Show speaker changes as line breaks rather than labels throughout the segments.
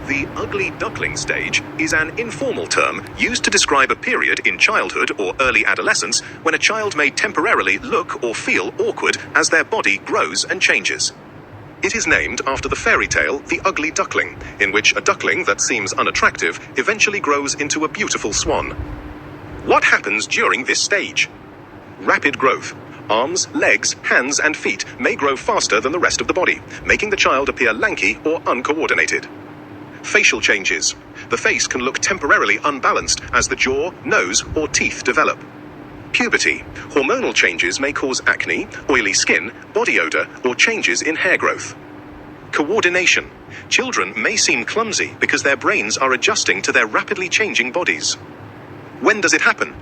The ugly duckling stage is an informal term used to describe a period in childhood or early adolescence when a child may temporarily look or feel awkward as their body grows and changes. It is named after the fairy tale The Ugly Duckling, in which a duckling that seems unattractive eventually grows into a beautiful swan. What happens during this stage? Rapid growth. Arms, legs, hands, and feet may grow faster than the rest of the body, making the child appear lanky or uncoordinated. Facial changes. The face can look temporarily unbalanced as the jaw, nose, or teeth develop. Puberty. Hormonal changes may cause acne, oily skin, body odor, or changes in hair growth. Coordination. Children may seem clumsy because their brains are adjusting to their rapidly changing bodies. When does it happen?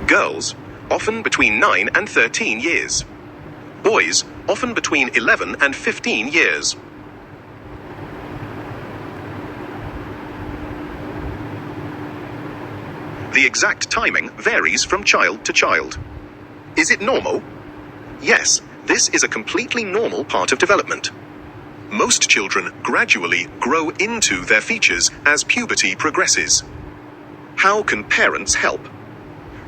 Girls, often between 9 and 13 years. Boys, often between 11 and 15 years. The exact timing varies from child to child. Is it normal? Yes, this is a completely normal part of development. Most children gradually grow into their features as puberty progresses. How can parents help?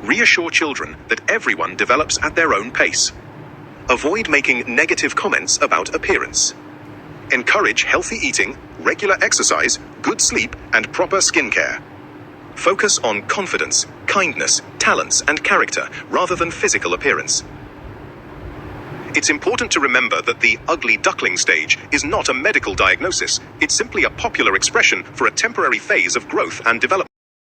Reassure children that everyone develops at their own pace. Avoid making negative comments about appearance. Encourage healthy eating, regular exercise, good sleep, and proper skincare. Focus on confidence, kindness, talents, and character rather than physical appearance. It's important to remember that the ugly duckling stage is not a medical diagnosis. It's simply a popular expression for a temporary phase of growth and development.